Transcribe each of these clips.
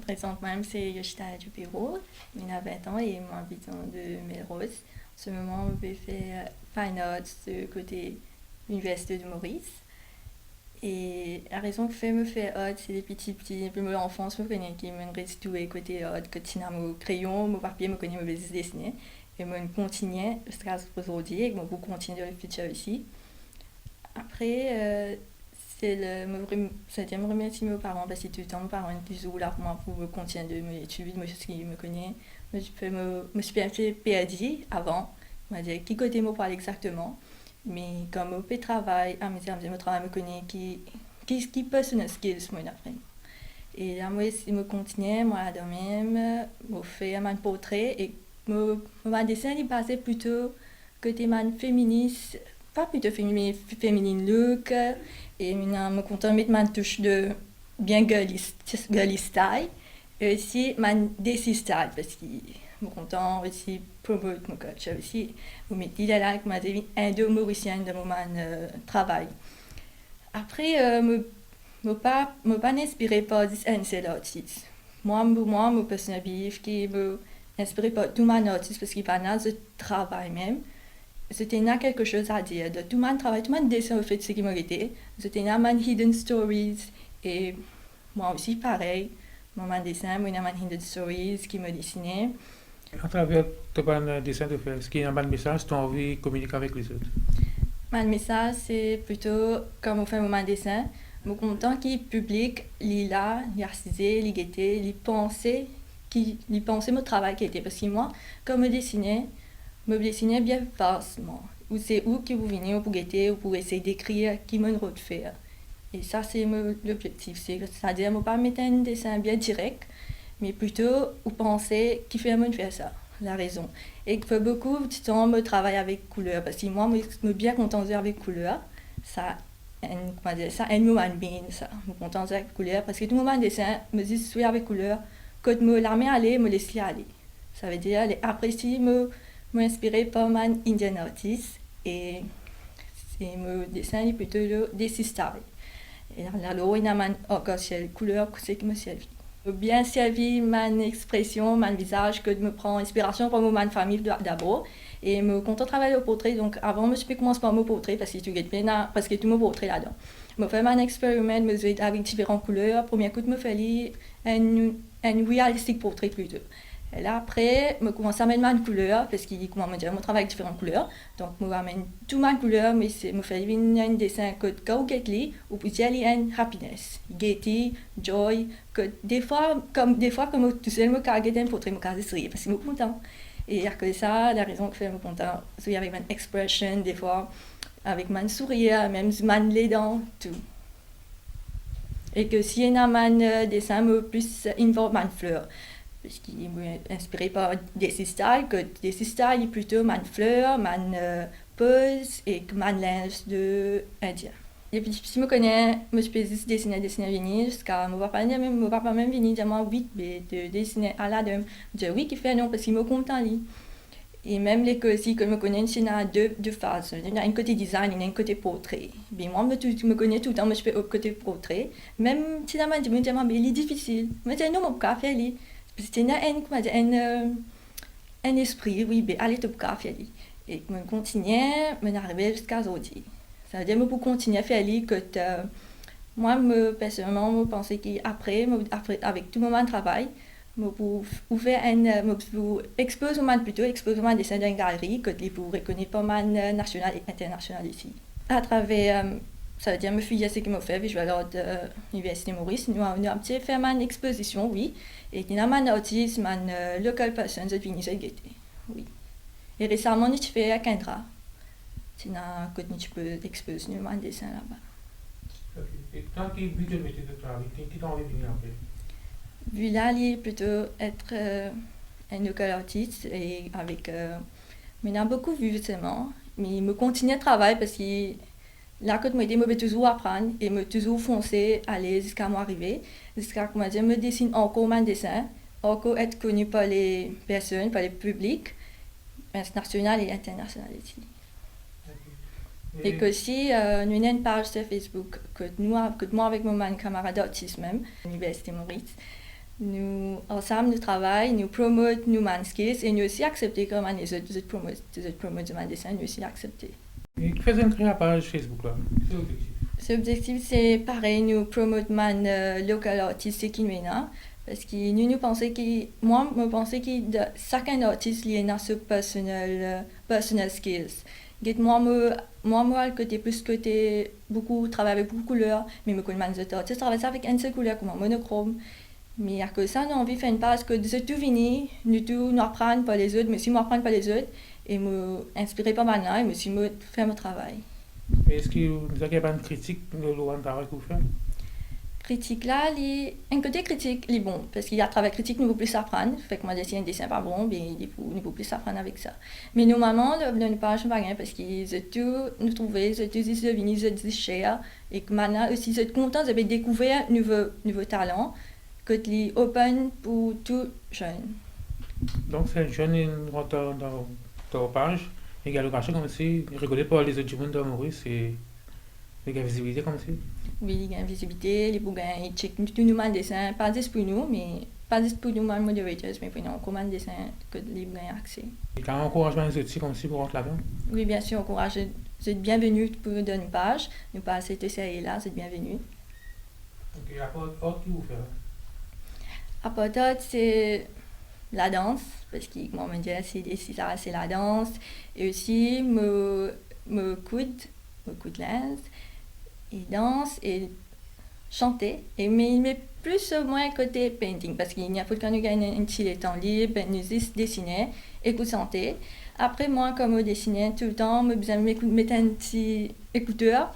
Présentement, c'est Yoshita du bureau, j'ai 20 ans et moi habitant de Melrose. En ce moment, je fais Fine Arts de côté l'Université de Maurice. Et la raison que me fait art, c'est les petits, puis mon enfance, me connais qui me reste tout côté art, côté mon crayon, mon papier, me connais, me dessiner. Et me continue jusqu'à aujourd'hui, et me continuer dans le futur aussi. Après, c'est me remercier mes parents parce que tout le temps, mes parents étaient toujours là pour moi pour me continuer de mes études, moi, ce qui me connaît. Me suis un peu perdue avant, on va dire, qui côté me parle exactement. Mais comme je travaille, à mes termes, je travail me connaît qui personal skills, moi, après. Et là, moi, si je continue, moi, de même, je fais un portrait et mon dessin, il passait plutôt côté man féministe, pas plutôt féminine look, et maintenant, je me content de mettre ma touche de bien girly style, et aussi man desi style, parce que je me content aussi promote mon culture aussi, vous mettez là avec ma devine indo-mauricienne de mon travail. Après, me pas inspiré par des seul artiste. Moi, mon personnalité qui me inspiré par tout mon artiste parce qu'il parle de travail même. C'était là quelque chose à dire. De tout mon travail, tout mon dessin au fait ce qui m'a été. C'était là mon hidden stories et moi aussi pareil. Mon dessin, moi mon hidden stories qui me dessinait. À travers ton dessin de faire, ce qui est un bon message, tu as envie de communiquer avec les autres. Mon message, c'est plutôt comme on fait mon dessin. Je suis content qu'il public, il là, il assisé, il guetté, il pensait, qu'il pensait mon travail qui était. Parce que moi, comme je dessinais bien facilement. Ou c'est où que vous venez pour guetter ou pour essayer d'écrire qui me faire. Et ça, c'est l'objectif. C'est-à-dire, je ne pas mettre un dessin bien direct, mais plutôt vous pensez qui fait me faire ça. La raison. Et que beaucoup de temps me travaille avec couleur parce que moi je me bien content avec couleur ça comment dire ça un moment bien ça me content avec couleur parce que tout moment dessin me dit suis avec couleur quand me l'armée aller me laisser aller ça veut dire les apprécier m'inspirer par mon Indian artist et c'est me dessin plutôt le dessin style et là il y a encore cette couleur c'est qui me sert bien servi mon expression, mon visage, que de me prendre inspiration pour ma famille d'abord. Et me content de travailler au portrait, donc avant, je suis commencé par mon portrait parce que tu gagnes bien, parce que tout mon portrait là-dedans. Je fais mon expériment, me jouer avec différentes couleurs. Premier coup, me fait un réalistique portrait plutôt. Et là, après, je commence à mettre ma couleur, parce qu'il comment me dire, je travaille avec différentes couleurs. Donc, je amène toutes mes couleurs, mais je fais un dessin que ou puis il y a une happiness, gaieté, joy, que des fois, comme tout seul, je me un portrait, je me sourire, parce que je suis content. Et que ça, la raison que je suis content, c'est avec mon expression, des fois, avec mon sourire, même mon les dents, tout. Et que si y a un dessin, je plus involve ma fleur parce qu'il est inspiré par des styles, que des styles est plutôt man fleur, man pose et man linge de indien. Et puis si je connais, je peux dessiner venir jusqu'à mon papa même venir dire moi oui, de dessiner à la dame. Je dis oui qui fait non parce qu'il me content lui. Et même les aussi que je me connais, il y a deux phases. Il y a un côté design, il y a un côté portrait. Bien, moi, je me connais tout le temps, mais je fais au côté portrait. Même si je me dis, mais il est difficile. Je me dis, non, mon cas, fait lui. C'était un esprit, oui, ben, allez, tu peux faire lui. Et je continue, je arrive jusqu'à aujourd'hui. Ça veut dire que je peux continuer à faire lui que moi, personnellement, je pensais qu'après, avec tout le moment de travail, je faire exposement plutôt, exposement des scènes d'une galerie que vous reconnaissez pas mal national et international ici. À travers, ça veut dire me fille ce qui m'a fait, je vais alors de l'Université Maurice, nous avons un petit fait une exposition, oui, et il y a un artiste, un local person, de Venise et Gaieté, oui. Et récemment, nous fait à Kendra, c'est là que tu peux exposer un dessin là-bas. Et tant qu'il but de métier de travail, qui t'a envie de venir après? Vu là, il est plutôt être un local artiste et avec. Mais il a beaucoup vu justement, mais il me continue à travailler parce que là, quand je me toujours apprendre et me toujours foncer, aller jusqu'à moi arriver, jusqu'à comment dire, me dessine encore mon dessin, encore être connu par les personnes, par les publics, national et international ici. Et que si nous avons une page sur Facebook, que moi avec mon camarade d'artiste même, l'Université Maurice, Nous, ensemble, nous travaillons, nous promotons nos skills et nous aussi accepter comme les autres promoteurs de dessin, nous aussi accepter. Et qui faisait créer la page Facebook là? C'est l'objectif. L'objectif, c'est pareil, nous promotons local artistes qui nous là. Parce que nous pensons que, moi, je pense que chacun artiste il a ses personal skills. Moi, le côté plus côté beaucoup travailler avec beaucoup de couleurs, mais je connais les autres artistes travaillent avec une seule couleur comme un monochrome. Mais à cause de ça, nous avons envie de faire une page que de tout venir, nous apprendre par les autres, mais si nous apprendre par les autres, et m'inspirer pas maintenant, et aussi faire mon travail. Est-ce que vous avez pas une critique de le travail que vous faites? Critique là, un côté critique, il est bon, parce qu'il y a travail critique, nous pouvons plus apprendre. Fait que moi, si un dessin pas bon, bien, nous pouvons plus apprendre avec ça. Mais normalement, le page pas rien, parce qu'ils ont tout, nous trouver, ils ont tout, ils ont venus, ils ont cher, et que maintenant aussi, ils sont contents de découvrir nouveau talent, que les open pour tout jeune. Donc, c'est un jeune qui rentre dans la page, et il y a le marché comme si, rigolé par les autres du monde de Maurice, et il y a la visibilité comme si. Oui, il y a une visibilité, les bougains, ils checkent tout nous le dessin, pas juste pour nous, mais pas juste pour nous, les moderators, mais pour nous, comment le dessin que les bougains ont accès. Et quand on encourage les autres comme si pour rentrer là-dedans? Oui, bien sûr, encourage. Vous êtes bienvenus pour nous donner une page. Nous pas cette série là, vous êtes bienvenus. Ok, à part autre qui vous fait? À part ça, c'est la danse, parce que moi, je me dis, c'est la danse. Et aussi, me coude lens, et danse, et chanter. Mais plus ou moins côté painting, parce qu'il n'y a pas quand nous gagnons un petit temps libre, nous dessiner et chanter. Après, moi, comme je dessinais tout le temps, je besoin de mettre un petit écouteur.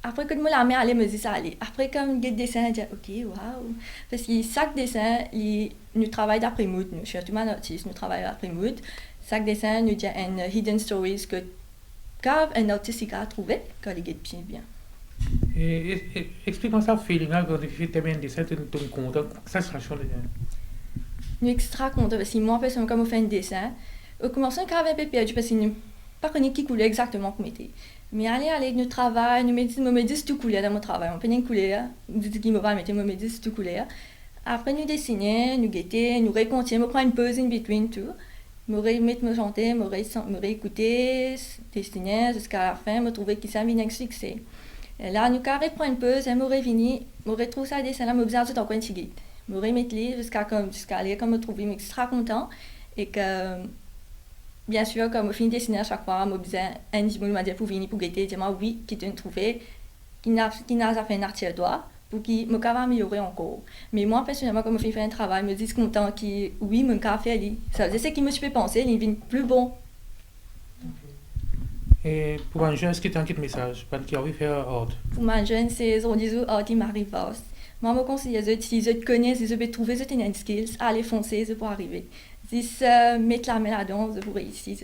Après, quand je la mets, elle me dit ça aller. Après, comme je dessin, je dis ok, waouh. Parce que chaque dessin, nous travaillons d'après mood. Nous, surtout un artiste, nous travaillons d'après mood. Chaque dessin nous dit une hidden stories que un artiste a trouvé, quand il est bien. Et explique-moi ça, feeling là, quand tu fais bien dessin, tu es content, ça se rassure les gens. Nous sommes extra contents parce que moi, personnellement, comme on fait un dessin, au commencement, quand on avait perdu, parce que nous pas connu qui coulait exactement comme était. Mais allez, nous travaillons, nous me disons tout couleur dans mon travail. On fait une couleur, nous disons qu'il me va mettre, me disons tout couleur. Après, nous dessinons, nous guettons, nous réconcilions, nous prenons une pause in between tout. Me remettre me chanter, me réécouter, dessiner jusqu'à la fin, me trouver qu'il s'est mis un succès. Et là, nous carré prendre une pause, et me revenir, me retrouver ça dessin là, me besoin tout encore une tigite. Me remettre les jusqu'à aller comme me trouver, mais extra content et que bien sûr comme je finis de dessiner à chaque fois, me besoin un petit m'a dit pour venir pour guetter, dire moi oui, qui te trouvé, qui n'a fait un article toi pour qui me capable améliorer encore. Mais moi personnellement comme je fais un travail, me dis content qui oui, me capable faire lui. Ça c'est ce qui me fait penser, il vient plus bon. Et pour un jeune, est-ce que tu as un petit message pour qui a envie de faire art? Pour un jeune, c'est on dit art il m'arrive pas. Moi, je conseille si je te connais, si je peux trouver ce une skills, aller foncer, c'est pour arriver. Si se mettre la main là-dedans, c'est pour réussir.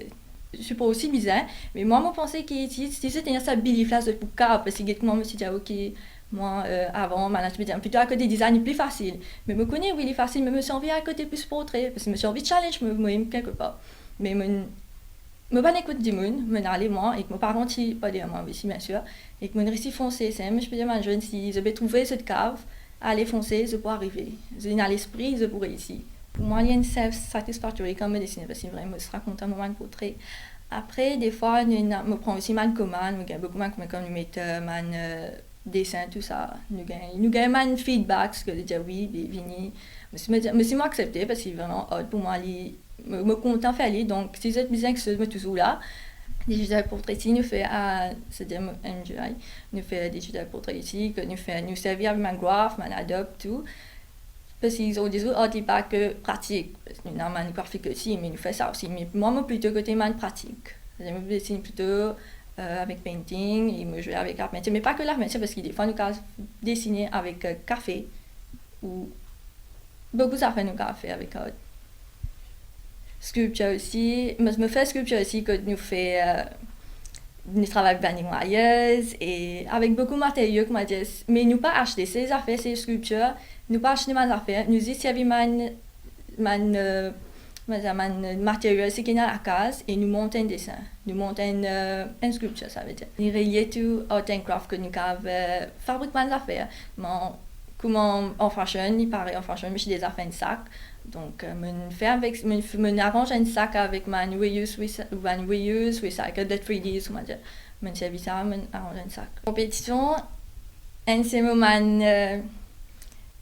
Je suis pas aussi bizarre, mais moi, je pensais que si c'était ça belief là, c'est pour cap, parce que moi, je me suis dit, ok, moi, avant, maintenant, je me dis, plutôt à côté design, il est plus facile. Mais je me connais, oui, il est facile, mais je me suis envie à côté plus portrait, parce que je me suis envie de challenge, moi, quelque part. Mais je ne écoute du monde, je n'allais moi, et que mes parents ne pas dire moi aussi, bien sûr, et que je réussis foncer, c'est je peux dire à jeune, si je vais trouver cette cave, aller foncer, je peux arriver. J'ai dans l'esprit, je pourrais ici. Pour moi, il y a une self-satisfaction quand je dessine, parce que vraiment, je suis content de mon portrait. Après, des fois, je prends aussi ma commande, je gagne beaucoup de commandes comme je mets mon dessin, tout ça. Je gagne mon feedback, ce que je dis oui, venez. Mais c'est moi accepté, parce que c'est vraiment hot pour moi, me content de faire, donc si j'ai besoin que je me toujours là. Digital portrait ici, nous fait c'est-à-dire MGI, nous fait digital portrait ici, que nous servir avec ma graph, ma Adobe, tout. Parce qu'ils ont dit, oh, c'est pas que pratique, parce que nous avons une graphique aussi, mais nous fait ça aussi. Mais moi, je plutôt côté man pratique. Je me dessine plutôt avec painting, et me jouer avec l'art peinture, mais pas que l'art peinture, parce que des fois, nous dessiner avec café, ou beaucoup ça fait nous café avec sculpture aussi, je me fais sculpture aussi que nous fait nous travaillons avec Vanille Moyeuse et avec beaucoup de matériaux comme dit, mais nous pas acheter ces affaires, ces sculptures, nous pas acheter mes affaires, nous y servir man matériel c'est qui est dans la case et nous montons un dessin, nous montons une sculpture ça veut dire. Nous relions tout art and craft que nous avons fabriqué mes affaires, comment en fashion, il paraît en fashion, mais j'ai déjà fait un sac. Donc, je arrange un sac avec ma reuse, recycle, de 3D, comment dire. Je servis ça, je arrange un sac. Compétition, un c'est mon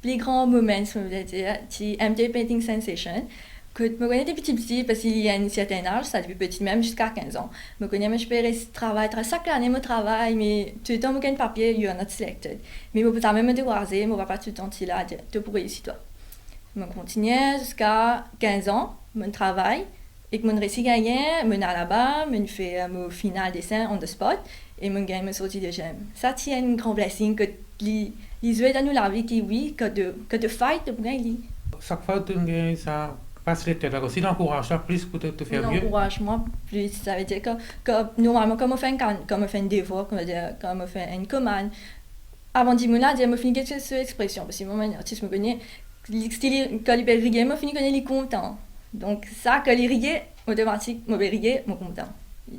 plus grand moment, je veux dire, c'est MJ Painting Sensation. Que je me connais depuis petit parce qu'il y a un certain âge, ça depuis petit même jusqu'à 15 ans. Je me connais, mais je peux travailler, chaque année, je travaille, mais tout le temps, je gagne papier, you are not selected. Mais je peux même me décourager, je ne vais pas tout le temps là, tu pourrais ici, toi. Je continue jusqu'à 15 ans, je travaille, et que je réussis à gagner, je vais là-bas, je fais mon final dessin on the spot, et je gagne ma sortie de j'aime. Ça, c'est un grand blessing que les yeux dans la vie qui, oui, que de fight pour gagner. Chaque fois que tu gagnes, ça passe les têtes. Alors, si tu encourages plus pour te faire mieux. Encouragement plus, ça veut dire que normalement, comme on fait un devoir, comme on fait une commande, avant de dire, je finis quelque cette expression, parce que moi, je me connais, quand il peut riguer, je finis connaître les contents. Donc, ça, quand il riguer, automatiquement, je vais riguer, je suis content.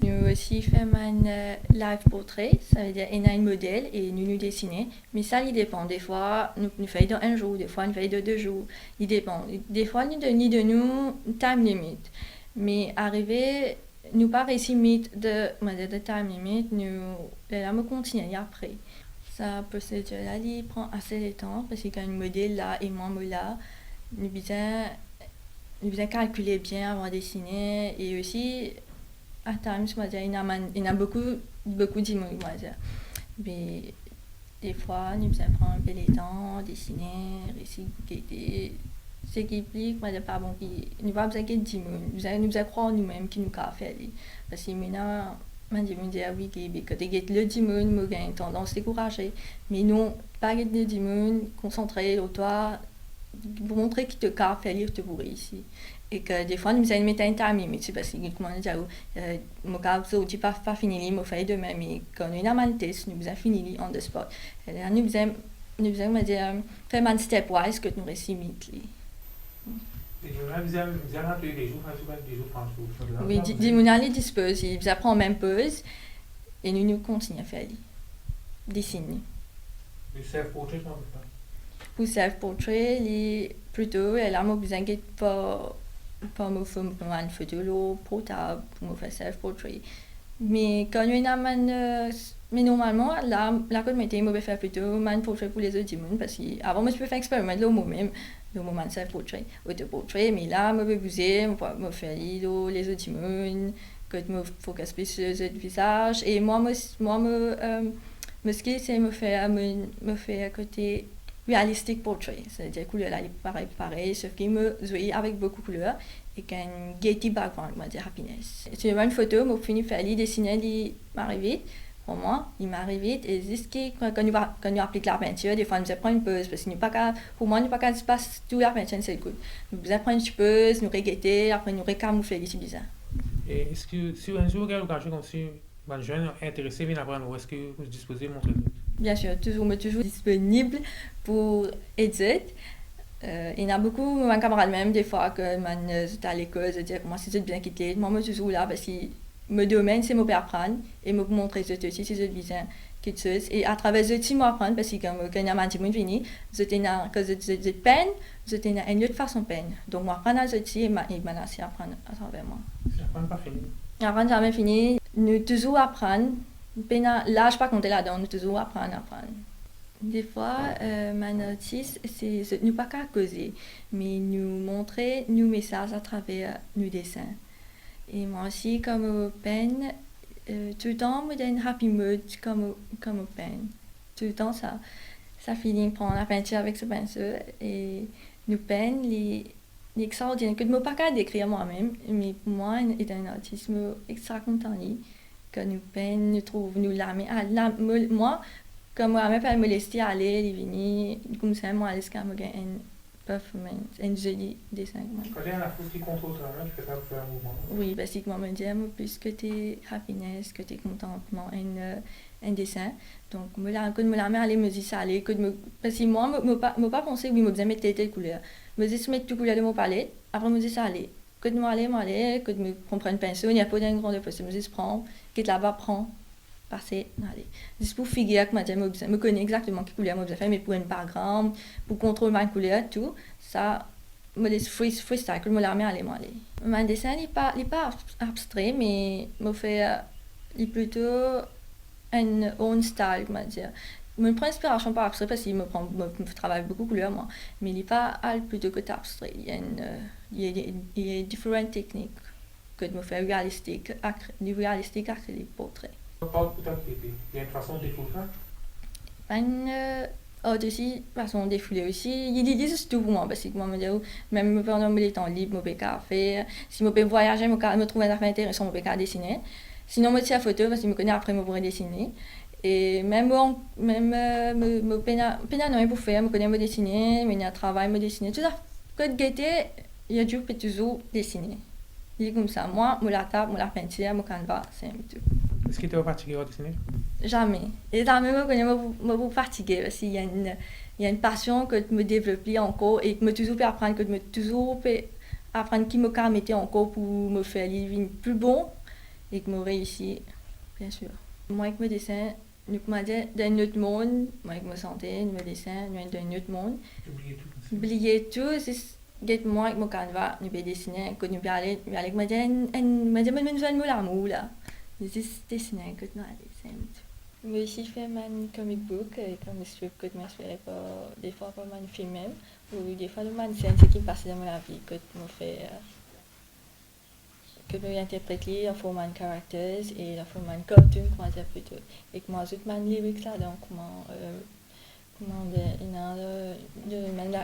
Nous aussi faisons un live portrait, ça veut dire qu'on a un modèle et nous dessinons. Mais ça, il dépend. Des fois, nous faisons dans un jour, des fois, nous faisons dans 2 jours. Il dépend. Des fois, nous donnons de nous time limit. Mais arriver, nous pas réussi de time limit, nous allons continuer après. Ça peut se dire là, il prend assez de temps parce qu'il y a un modèle là et moi là. Nous devons calculer bien avant de dessiner et aussi. À times, il y a beaucoup d'immeubles, mais des fois, nous prenons un peu de temps, dessiner, réciter, ce qui implique, pas bon, nous pas besoin de d'immeubles, nous croire nous-mêmes qui nous a fait. Parce que maintenant, je dis oui, que le d'immeuble, nous avons tendance à décourager, mais non, pas de d'immeubles, concentrer sur toi, pour montrer qu'il te a fait lire, te pour ici. Et que des fois, nous allons mettre un time limit, c'est parce que, comment dire, mon cas, je n'ai pas fini, je fais demain, mais quand nous avons un test, nous avons fini on the spot. Et là, nous avons faire un stepwise que nous réussissons. Et vous avez des jours, oui, nous allons disposer, ils apprennent même pause, et nous continuons à faire dessiner. Le self-portrait, comment ça? Pour self-portrait, plutôt, là, je besoin de pas me faire une photo portable pour me faire self-portrait. Mais quand nous avons mais normalement, là, quand je vais faire plutôt un portrait pour les autres mondes, parce qu'avant, je peux faire expérimenter moi-même, le moment de self-portrait, auto-portrait, mais là, je vais bouger, je vais faire les autres mondes, que je me focus plus sur le visage, et moi, ce qui c'est me faire à côté realistic portrait, c'est-à-dire que couleur là est pareil, sauf qu'il me joue avec beaucoup de couleurs et qu'un gaiety background, on va dire happiness. C'est une photo, je finis faire dessiner, il m'arrive vite. Pour moi, il m'arrive vite et juste quand nous appliquons la peinture, des fois nous prenons une pause parce que pour moi, nous pas qu'à se passer tout la peinture, c'est good. Nous prenons une pause, nous reguetter, après nous recamoufler, c'est bizarre. Et est-ce que si un jour, vous avez comme si un jeune intéressé vient apprendre, ou est-ce que vous disposez de montrer? Bien sûr, toujours disponible pour aider. Il y a beaucoup de camarades même des fois que j'étais à l'école, je dis comment c'est bien quitté. Moi, je suis toujours là parce que mon domaine, c'est mon père apprendre et me montrer ce aussi, c'est bien quitté. Et à travers ce petit moi apprendre parce que quand il y a un petit peu fini, je peine, je tenais une autre façon de peine. Donc, moi, apprendre à ce petit et maintenant, c'est apprendre à travers moi. C'est apprendre pas fini. Apprendre jamais fini, nous toujours apprendre. Là, je ne pas compter là-dedans, nous toujours apprendre. Des fois, ma notice, c'est ne pas qu'à causer, mais nous montrer nos messages à travers nos dessins. Et moi aussi, comme peine, tout le temps, je me donne happy mood comme peine. Tout le temps, ça finit prendre la peinture avec ce pinceau et nous peine les extraordinaires que je ne peux pas qu'à décrire moi-même, mais pour moi, c'est un autisme extra content. Que nous peine, nous trouve, nous l'âme. Moi, comme moi, je me laisse aller, il vient, comme ça, moi, je vais faire une performance, un joli dessin. Quand il y a la force qui contrôle ça, tu fais ça pour faire un mouvement. Oui, parce que moi, je me dis, plus que t'es happiness, que t'es contentement, un dessin. Donc, quand je me la mets, aller me dire ça, aller, parce que moi, je ne pas penser, oui, je besoin de mettre telle couleur. Je me dis, je mets toute couleur de mon palette, après, je me dis ça, aller. Que de m'aller, que de me prendre un pinceau, il n'y a pas d'un grand de pinceau, je me dis, prends, quitte là-bas, prends. passer, allez, juste pour figurer que je me connais exactement quelle couleur je fais, mais pour un background, pour contrôler ma couleur, tout, ça, je me laisse freestyle, que je me la remets à aller. Mon dessin n'est pas abstrait, mais je fais plutôt un own style, comment dire. Je me prends inspiration par abstrait parce qu'il me travaille beaucoup de couleurs, moi, mais il n'est pas plutôt que abstrait. Il y a différentes techniques que de me faire du réalistique acrylique portrait. Parle pour ta créativité. Il y a une façon de défouler ça? Aussi, façon de défouler aussi, il dit tout pour moi, parce que moi, même pendant mes temps libres, je peux faire. Si je peux voyager, je me trouve un affaire intéressant, je peux dessiner. Sinon, je tire la photo, parce que je me connais après, je pourrais dessiner. Et même me peine pour faire, je connais me dessiner, mais il y a travail, me dessiner. Tout ça, quand je il y a toujours toujours dessiner. Il est comme ça, moi, je la table, je la peinture, je canevas, c'est un tout. Est-ce que tu es fatigué à dessiner? Jamais. Et jamais je connais me fatiguer, parce qu'il y a une passion que je me développe encore et que me toujours apprendre, que je me toujours apprendre qui me permettait encore pour me faire vivre plus bon et que me réussir, bien sûr. Moi, avec mes dessins, nous comment dire, d'un autre monde, moi, avec mes santé, mes dessins, nous d'un autre monde. Oublier tout, c'est moi avec mon canevas, nous peux dessiner, que nous peux aller, avec moi, nous l'amour là. Nous dessiner, que nous aller, c'est tout. Mais aussi, je fais un comic book, comme strip que je m'inspire des fois pour un film même, ou des fois, c'est ce qui me passe dans ma vie, que je me fais. Que je interpréter en format de characters et en format de cartoon, comment dire plutôt. Et que moi, je fais lyrics là-dedans,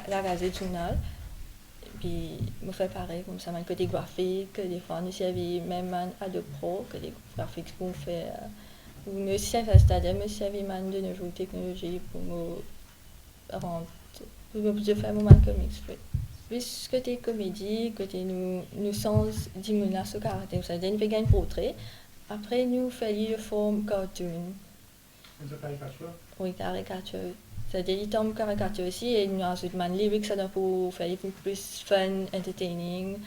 la gazette journal. Puis, je fais pareil, comme ça, mon côté graphique, des fois, nous servons même un Adobe Pro, que les graphiques pour faire. Ou me servent, c'est-à-dire, me servent de nouvelles technologies pour me rendre. Pour me faire mon comic strip. Plus côté comédie, côté nous sens diminuer ce caractère, ça donne un portrait. Après, nous faisons de forme cartoon. Une caricature? Oui, caricature. C'est-à-dire, il tombe caricature aussi et nous ajoutons un lyrics pour faire plus fun, entertaining.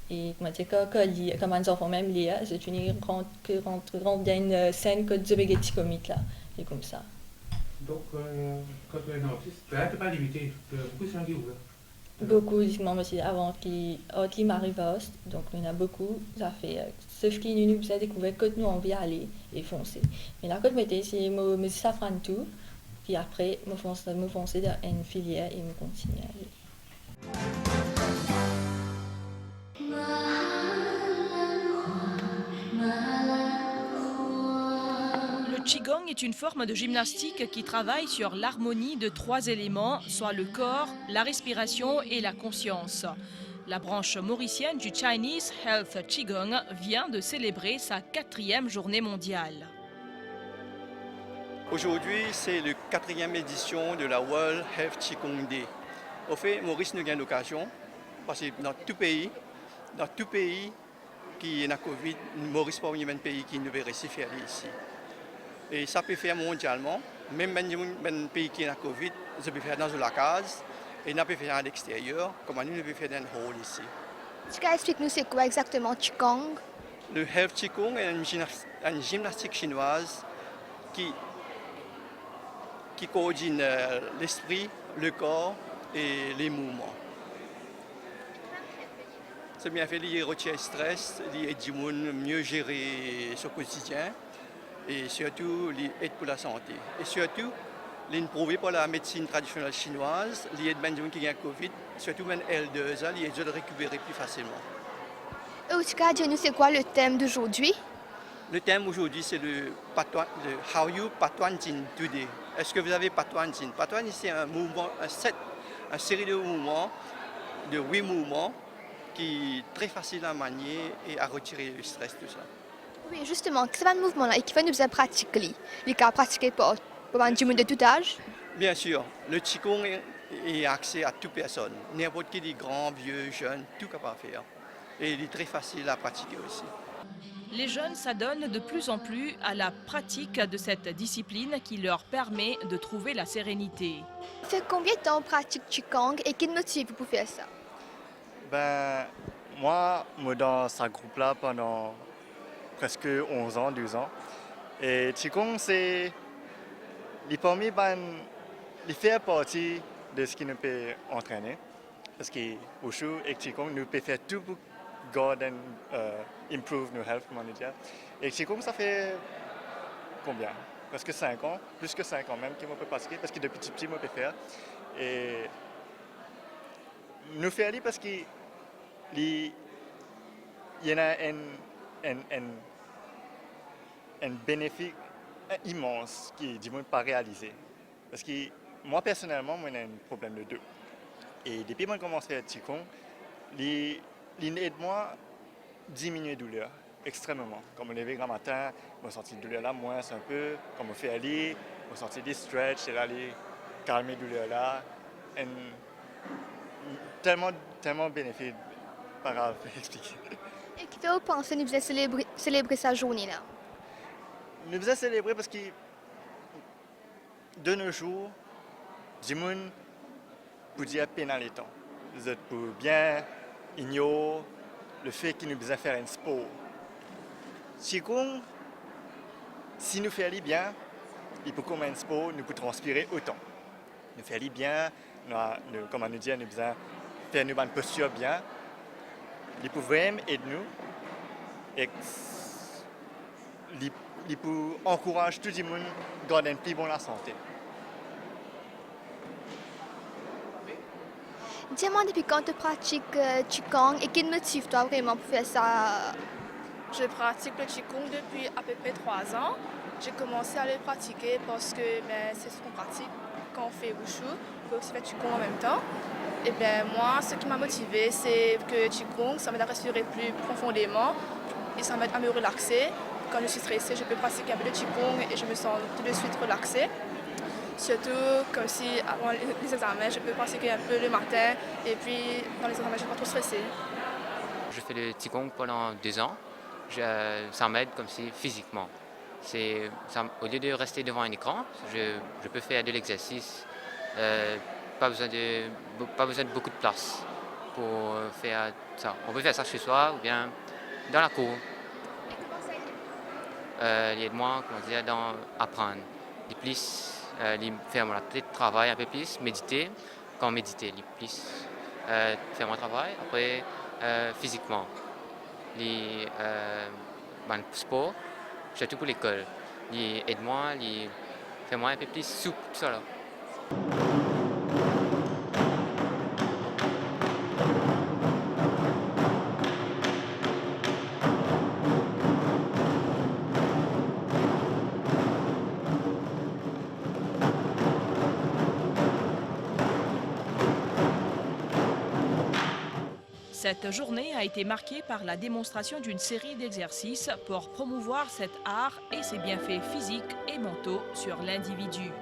Et comment les enfants même lire, c'est une rentre dans une scène que de spaghetti comique là. C'est comme ça. Donc, quand tu es un artiste, tu n'es pas limité. Beaucoup de gens qui ouvrent. Beaucoup, moi aussi, avant qu'il m'arrive à Host, donc il y en a beaucoup, ça fait, sauf qu'il nous a découvert que nous on vient aller et foncer. Mais là, quand je mettais, c'est me safran tout, puis après, me foncer dans une filière et me continuer à aller. Le Qigong est une forme de gymnastique qui travaille sur l'harmonie de 3 éléments, soit le corps, la respiration et la conscience. La branche mauricienne du Chinese Health Qigong vient de célébrer sa 4e journée mondiale. Aujourd'hui, c'est la 4e édition de la World Health Qigong Day. Au fait, Maurice nous gagne l'occasion, parce que dans tout pays qui est la Covid, Maurice n'est pas un pays qui ne veut réussir faire ici. Et ça peut faire mondialement, même un pays qui est la Covid, ça peut faire dans la case, et ça peut faire à l'extérieur, comme nous peut faire dans le hall ici. Tu peux expliquer-nous c'est quoi exactement Qigong? Le Health Qigong est une gymnastique chinoise qui coordonne l'esprit, le corps et les mouvements. C'est bien fait, il retire le stress, il aide les gens mieux gérer son quotidien et surtout il aide pour la santé. Et surtout, il est prouvé par la médecine traditionnelle chinoise, il aide les gens qui ont Covid, surtout les L2, il aide de récupérer plus facilement. Outika, dis-nous c'est quoi le thème d'aujourd'hui? Le thème aujourd'hui c'est le How You Patuan Jin Today. Est-ce que vous avez Patuan Jin? Patuan c'est un mouvement, une série de mouvements, de 8 mouvements qui est très facile à manier et à retirer le stress, tout ça. Oui, justement, c'est un mouvement-là et qui fait nous pratiquer. Il est pratiqué par du monde de tout âge? Bien sûr, le Qigong est accès à toute personne. N'importe qui, grands, vieux, jeunes, tout capable de faire. Et il est très facile à pratiquer aussi. Les jeunes s'adonnent de plus en plus à la pratique de cette discipline qui leur permet de trouver la sérénité. Ça fait combien de temps on pratique Qigong et qui te motive pour faire ça? Moi, dans ce groupe-là pendant presque 11 ans, 12 ans. Et Qigong, c'est parmi les faire partie de ce qui nous peut entraîner. Parce que Wushu et Qigong nous peut faire tout pour garder improve nos health, comment dire. Et Qigong, ça fait combien? Presque 5 ans, plus que 5 ans même que je peux pratiquer, parce que depuis tout petit, je peux faire. Et nous faisons parce qu'il y en a un bénéfice immense qui ne pas réalisé. Parce que moi, personnellement, j'ai un problème de dos. Et depuis que j'ai commencé à faire Qigong, il aide-moi à diminuer la douleur extrêmement. Comme je me lève le matin, je sens la douleur là moins un peu. Comme je fais aller, je sens des stretch et là, calmer la douleur là. Tellement bénéfique, pas grave à expliquer. Et qui fait vous penser que nous devons célébrer sa journée là? Nous devons célébrer parce que de nos jours, les gens pour dire pénal les temps. Vous êtes pour bien ignorer le fait que nous devons faire un sport. Qigong, si nous faisons bien, il peut comme un sport, nous pouvons transpirer autant. Nous faisons bien, comme on nous dit, nous devons faire une bonne posture bien. Il peut vraiment aider nous et il peut encourager tout le monde à garder une plus bonne santé. Dis-moi depuis quand tu pratiques Qigong et quel motive toi vraiment pour faire ça? Je pratique le Qigong depuis à peu près 3 ans. J'ai commencé à le pratiquer parce que c'est ce qu'on pratique quand on fait Wushu. On peut aussi faire Qigong en même temps. Et moi, ce qui m'a motivée, c'est que Qigong, ça m'aide à respirer plus profondément et ça m'aide à me relaxer. Quand je suis stressée, je peux pratiquer un peu de Qigong et je me sens tout de suite relaxée. Surtout comme si avant les examens, je peux pratiquer un peu le matin et puis dans les examens, je ne suis pas trop stressée. Je fais le Qigong pendant 2 ans. Ça m'aide comme si physiquement. Au lieu de rester devant un écran, je peux faire de l'exercice. Pas besoin de beaucoup de place pour faire ça. On peut faire ça chez soi ou bien dans la cour. Il aide-moi dans apprendre. Faire mon travail un peu plus, méditer. Quand méditer, plus faire mon travail. Après, physiquement. Le sport, surtout pour l'école. Il aide-moi, il fait moi un peu plus souple, tout ça là. Cette journée a été marquée par la démonstration d'une série d'exercices pour promouvoir cet art et ses bienfaits physiques et mentaux sur l'individu.